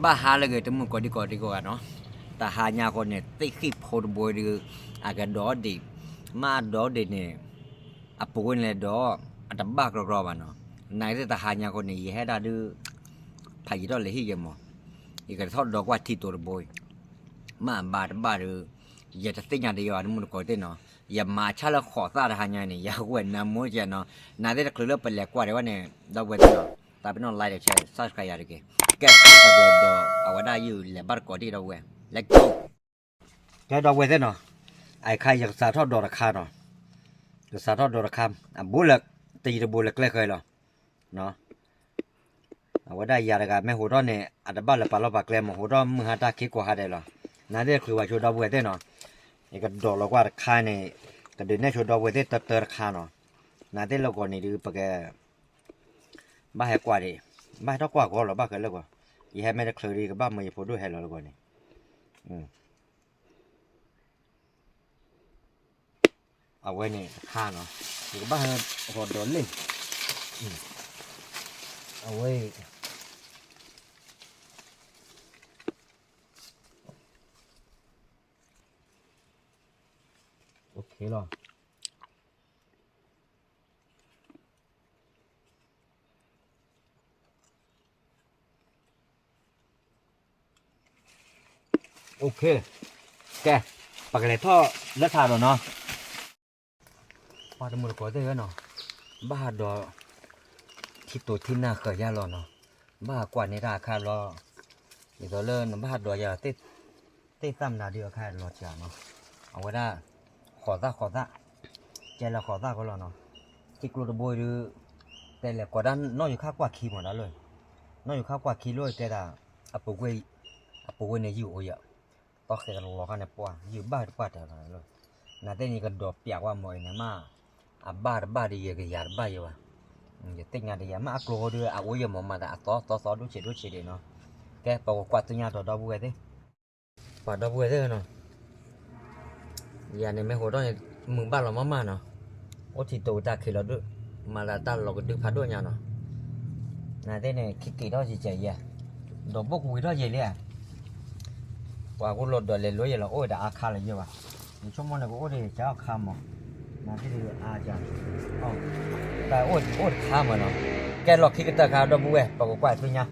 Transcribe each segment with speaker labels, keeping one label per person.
Speaker 1: บ้าหาเลยก็มึงก็ดีกว่าเนาะแต่หาญาคนเนี่ยติขี้พอดบอยดืออากาดอดีมาดอดีเนี่ยอปุกเนี่ยดออัตบ้ากรอบๆเนาะนายแต่หาญาคนเนี่ยยี่ให้ได้ดื้อพายดอเลยที่ยังมั้งอีกทอดดอกว่าที่ตัวบอยมาบาดื้ออย่าจะติงานเดียวอันมึงก็ได้เนาะอย่ามาชาละขอซาหาญาเนี่ยอย่าเว้นน้ำมือเจ้าเนาะนายแต่เคลื่อนไปแหลกกว่าเดี๋ยวเนี่ยดอกเว้นเนาะแต่เป็นออนไลน์เดี๋ยวแชร์ซับสไครต์อะไรกันแกก็เดี๋ยวเอาไว้ได้อยู่แหละบ้านก่อนที่เราเว้นlet's go แล้วดอกเวทเนาะไอ้ใครอยากสาทอดดอกราคาเนาะอยากสาทอดดอกราคาบุเล็กตีระบุเล็กเลยเคยหรอเนาะเอาไว้ได้ยาละกันแม่หัวร้อนเนี่ยอัดบ้านละปลาละปลาแกลมหัวร้อนมึงหาตาคิดกว่าหาได้หรอนั่นเรียกคือว่าชูดอกเวทเนาะไอ้ก็ดอกละกว่าราคาเนี่ยก็เดินเนี่ยชูดอกเวทเติร์ราคาเนาะนั่นเรียกเราก่อนนี่ดูปะแกบ้าแหกกว่าดิบ้าเท่ากว่าก็หรอบ้าเกินแล้วกว่ายี่ให้ไม่ได้เคยดีกับบ้ามือพอด้วยให้เราแล้วก่อนนี่เอาไว้เนี่ยข้าเนาะหรือบ้านหอดโดนเลยเอาไว้โอเคหรอโอเคแกปากกาท่อแล้วทานหรอเนาะว่าจะมุดก่อนได้เนาะบ้าดอที่ตัวที่หน้าเกิดยาหรอเนาะบ้ากว่าในราคารอเดี๋ยวเลิกบ้าดอยาติดซ้ำนาเดียวค่ารอจ่าเนาะเอาไว้ได้ขอซะใจละขอซะก็รอเนาะที่กลัวตะบอยหรือแต่แหละกว่าด้านนอกอยู่ข้ากว่าขี้หมดแล้วเลยนอกอยู่ข้ากว่าขี้เลยแต่ละอปุกเวยเนี่ยอยู่โอ้ยต่อเสร็จกันรอกันเนี่ยปัวอยู่บ้าแต่ละเลยน่าแต่นี่ก็ดอกเปียกว่าหมอยเนี่ยมาบ้าดีก็ยาบ้าอยู่ว่ะอย่าติดงานเดียวมาอักโลด้วยอาวุธยังมาแต่ต่อดูเฉยเนาะแกปอกกวาดตัวงานต่อดอกบัวดิกวาดดอกบัวดิเนาะอย่าในแม่หัวต้องมึงบ้านเรามาเนาะโอ้ที่โตตาคือเราด้วยมาละตาเราก็ดึกพัดด้วยเนาะน่าแต่เนี่ยคิดกี่ดอกเฉยๆอ่ะดอกบกวิ่งดอกเยอะเลยว่ากูหลดดอกเลยรวยเราโอ้ยแต่อาคาเลยเยอะว่ะชั่วโมงเนี่ยกูโอ้ยจะเอาคำมั้งน่าที่ดูอาจารย์อ๋อแต่โอ้ยข้ามมาเนาะแกหลอกคิดกันแต่ข่าวดอกบัวปากกว่าตัวเนี้ย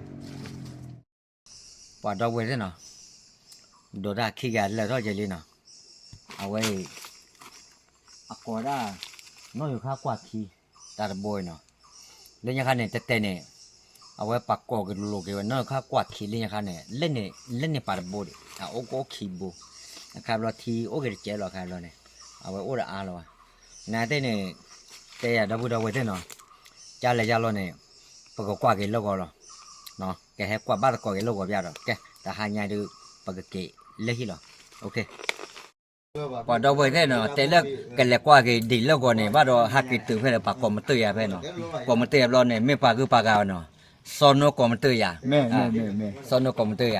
Speaker 1: ปาดอกบัวเนาะโดดาคิดกันแล้วก็จะเล่นเนาะเอาไว้อากอด้าน้อยอยู่ข้ากว่าคีตาดบัวเนาะเล่นยังไงเนี่ยแต่เนี่ยเอาไว้ปากกอกันลูกเกี่ยวน้อยข้ากว่าคีเล่นยังไงเนี่ยเล่นเนี่ยปาดบัวโอ้ก็คีบัวนะครับเราทีโอ้ก็จะเจ๋อเราครับเราเนี่ยเอาไว้โอ้ละอาเราน่าแต่เนี่ยแต่ดอกบัวเนาะจ้าเลยจ้าเราเนี่ยปากกว่ากันโลกเราเนาะแกให้กว่าบ้านกว่ากันโลกว่าเราแกแต่หายายดูปากกะเล็กที่เราโอเคพอดอกบัวเนาะแต่เลิกกันแล้วกว่ากันดีแล้วก่อนเนี่ยว่าเราหักกิตื่นเพื่อปากกอมเตยไปเนาะกอมเตยเราเนี่ยไม่ปากคือปากเอาเนาะซอนโนกอมเตย
Speaker 2: แม่
Speaker 1: ซอนโนกอมเตย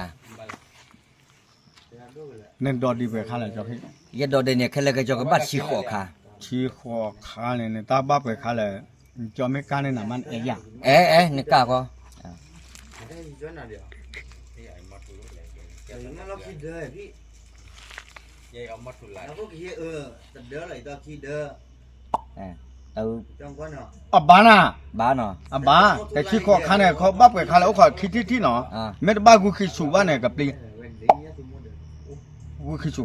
Speaker 2: เนี่ยดอดีไปข้าเลยจ้ะพี่
Speaker 1: ยัดดอเดเนี่ยแค่เล็กจะก็บัดชีขอค่ะ
Speaker 2: ชีขอข้าเนี่ยตาบ้าไปข้าเลยจอไม่กล้าเนี่ยมันเอย่าง
Speaker 1: นี่กล้าก็
Speaker 3: งั้นเราคิดเด้อพี่ยายเอามาถุนหลายเราก็คิดแต่เด้ออะไรตัวคิดเด้อจังกว่าเนาะ
Speaker 2: บ้าน่ะ
Speaker 1: บ้าเนาะ
Speaker 2: บ้าแต่ชีขอข้าเนี่ยเขาบ้าไปข้าเลยเขาคิดที่เนาะไม่ได้บ้ากูคิดสูบ้านเนี่ยกับปลีกูคิดสู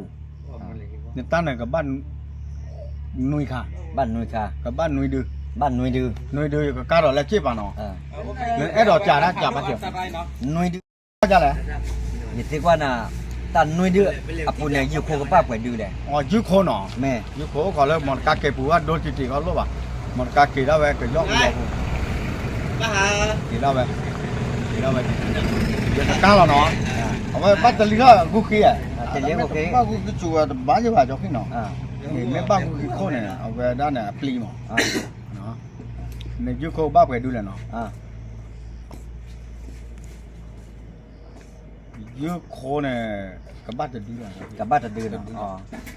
Speaker 2: เนี่ยตั้งเนี่ยกับบ้านนุยค่ะ
Speaker 1: บ้านนุยค่ะ
Speaker 2: กับบ้านนุยดื้อ
Speaker 1: บ้านนุยดื้
Speaker 2: อกับการเราแล้วเจ็บป่ะเนาะเนี่ยไอ้ดอกจ่านะจ่ามาเจ็บ
Speaker 1: นุยดื้อ
Speaker 2: จ่าเลย
Speaker 1: นี่ที่ว่าน่ะตันนุยดื้ออปุเนี่ยอยู่โคกับป้าไปดื้อเลย
Speaker 2: อ๋ออยู่โคเนาะ
Speaker 1: แม่
Speaker 2: อยู่โคก็เลยมันกาเก็บปัวโดนจิตก็รู้ป่ะมันกาเก็บแล้วเว้ยก็ย่องไป
Speaker 3: มาหา
Speaker 2: เก็บแล้วเว้ยเดี๋ยวก้าวเราเนาะเอาไว้ปัตตานีก็กูขี้อ่ะ
Speaker 1: จะเลี้ยงโอเค
Speaker 2: บ้ากูคิดชัวร์บ้าจะว่าจะขี้เนาะไม่บ้ากูคิดโคเนี่ยเอาไว้ด้านเนี่ยปลีมั้งเนาะเนี่ยอยู่โคบ้าไปดูเลยเนาะยูโคเนี่ยกับบ้านจะดื้อ
Speaker 1: กับบ้านจะดื้อเนาะอ๋อ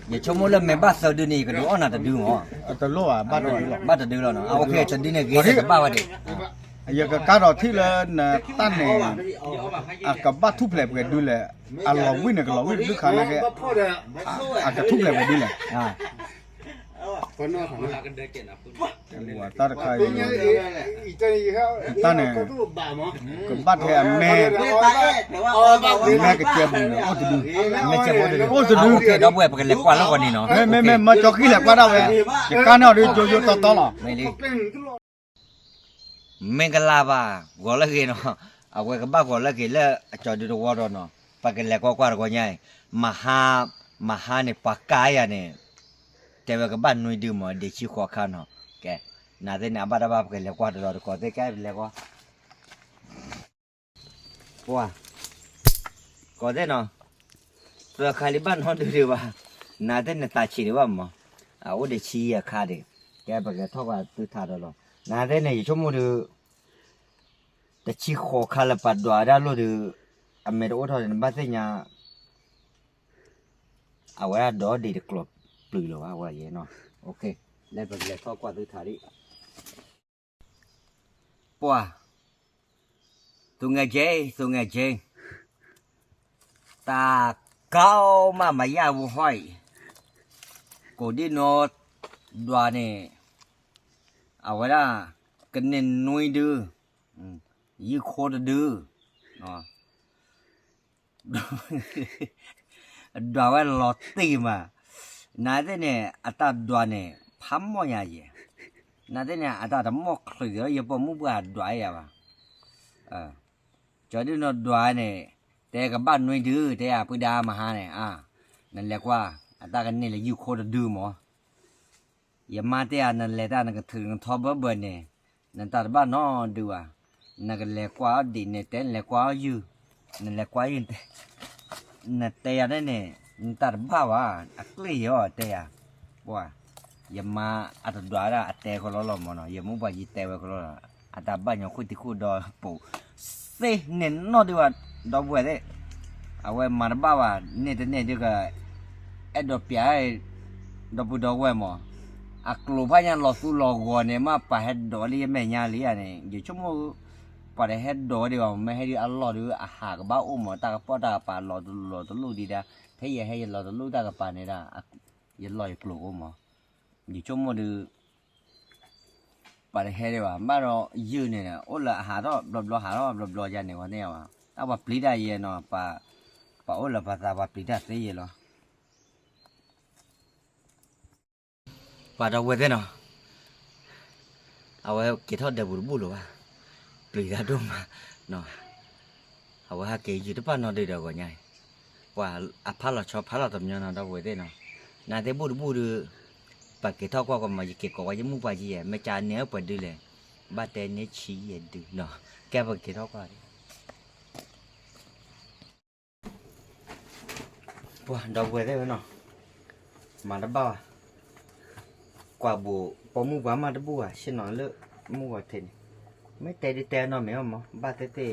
Speaker 1: อย่าชมว่าเรื่องแม่บ้านเซอร์ดื้อนี่ก็ดูอ๋อน่าจะดื้ออ๋อ
Speaker 2: แต่โลอ่ะบ้านจะดื้อหรอ
Speaker 1: บ้านจะดื้อแล้วเนาะโอเคจะดื้อเนี่ยเกี่ยวกับบ้านว่าดิ
Speaker 2: ya ka ro thi le na tan ne a ka ba thu ple ke du le a lo wi ne ka lo wi du kha na ke a ka thu ple ke du le
Speaker 1: อ่า
Speaker 2: wa ta kha tan ne ka ba the me me ke che bu ne o tu du
Speaker 1: ไม่เจ็บบ่ได้โอเคดอกบัวปะเลยกว่าแล้วกว่านี้เนาะ
Speaker 2: me ma cho ki le kwa da we ka no ri jo jo to la
Speaker 1: ไม่เลยမင်္ဂလာပါဂေါ်လက်ကေနော်အဝဲကဘဂေါ်လက်ကေလက်အကျော်ဒီတော့ဝါတော့နော်ပကလက်ကွာကွာကောညိုင်မဟာနေပကားရနေတဲဝကဘနွေဒီမဒီချီခေါ်ခါနော်ကဲနာတဲ့နာဘာဘာပကလက်ကွာတော့ကောတဲ့ကဲလက်ကွာပွာကောတဲ့နော်ပခါလီဘန်ဟောဒီပါနာတဲ့နတာချီရပါမအဝဒီချီရခါတယ်ကဲပကထောက်ကသူထားတော့နာတဲ့နေချုံမို့တချီခေါ်ခါလပတ်ဒွာဒါလို့ဒီအမေတို့ထော်တယ်ဘာသိညာအဝဲတော့ဒီကလပ်ပလူလောအဝဲရေနော်โอเคလက်ပကလက်တော့ကွာသူထားရီပွာသူငယ်ချင်းတာကောင်းမမရဘူးဟိုက်ကိုဒီနော်ဒွာနေအဝဲကနေနွေဒူยี่โคตรดื้อเนาะดาวลอตตีมานาเดเนี่ยอัตดวเนี่ยพัมมอยาเยนาเดเนี่ยอัตดมอกคลืออย่าปมุบาดวยอ่ะจอดินดวยเนี่ยแต่กับบ้านหน่วยดื้อแต่ปุดามาหาเนี่ยนั่นแหละว่าอัตกันนี่แหละยี่โคตรดื้อหมออย่ามาแต่นั่นแหละตานั่นก็ถึงทอบเบิ่นเนี่ยนั่นตาบ้านนอดูนักเล็กกว่าดินเนี่ยแต่เล็กกว่าอยู่นั่นเล็กกว่าอยู่นั่นแต่ยังเนี่ยตัดบ้าวะอักเลยเหรอแต่ยังว่าอย่ามาอัตดวาระอัตเตะก็ล้อล้อมเนาะอย่ามุ่งไปยึดเตะไว้ก็ล้ออัตบ้านยังคุยที่คุยดอปูเซ่เนี่ยนอดีว่าดอกบัวเด้เอาไว้มาบ้าวะเนี่ยแต่เนี่ยเดี๋ยวก็ไอ้ดอกเปียดอกปูดอกไว้หมออักลูพายังหลอสู้หลอกวัวเนี่ยมาไปให้ดอกเลี้ยแม่ยาเลี้ยเนี่ยอยู่ชั่วโมงปะเฮ็ดดอดีว่าไม่ให้ดีอัลลอฮ์ดูอาหารกับบ้าอุ้มตากระป๋อตากระปาหลอดลูดีดาเฮียให้หลอดลูตากระปาเนี่ยดายันลอยกลัวอุ้มอยู่ชั่วโมงดูปะเฮ็ดดีว่าบ้านเรายืนเนี่ยโอ้ละอาหารเราบลอหาเราบลอยันเนี่ยวันนี้ว่าเอาว่าปลีได้เย็นเนาะปะโอ้ละภาษาว่าปลีได้เสียเนาะปะดอกเวทเนาะเอาไว้กินทอดเดือบบุหรือว่าปลีได้ด้วยมาเนาะเอาไว้ให้เกยอยู่ที่บ้านนอนได้เดี๋ยวก่อนไงว่าอาพาเราชอบพาเราทำยังไงดอกเวทเนาะนาเดบุปะเกทอกว่าก็มาเกก็ว่ายังมุ่งไปจี๋ไม่จานเนื้อไปดูเลยบ้านแต่เนื้อชี้เย็นดูเนาะแกปะเกทอกว่าว่าดอกเวทเนาะมาดับบ้ากว่าบัวพอมุ่งว่ามาดับบัวเช่นนั้นเลยมุ่งว่าเทนไม่แต่ดีแต่เนาะไม่เอามั้งบ้านแต่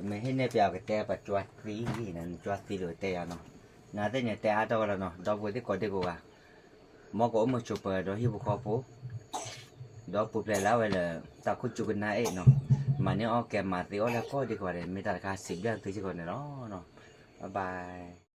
Speaker 1: ไม่ให้เนี่ยไปเอาแต่ปัจจุบันสีนั่นจวดสีเลยแต่เนาะน่าจะเนี่ยแต่อาตัวละเนาะดอกบัวที่ก่อนที่กูว่ามอก็มาจูบดอกฮิบุคอปูดอกปุ๊บแล้วเวลาตาคุจูกันนะเนาะมันเนี่ยเอาแกมาตีเอาแล้วก็ดีกว่าเลยไม่ตัดขาสิบเดือนตัวที่ก่อนเนาะบ๊ายบาย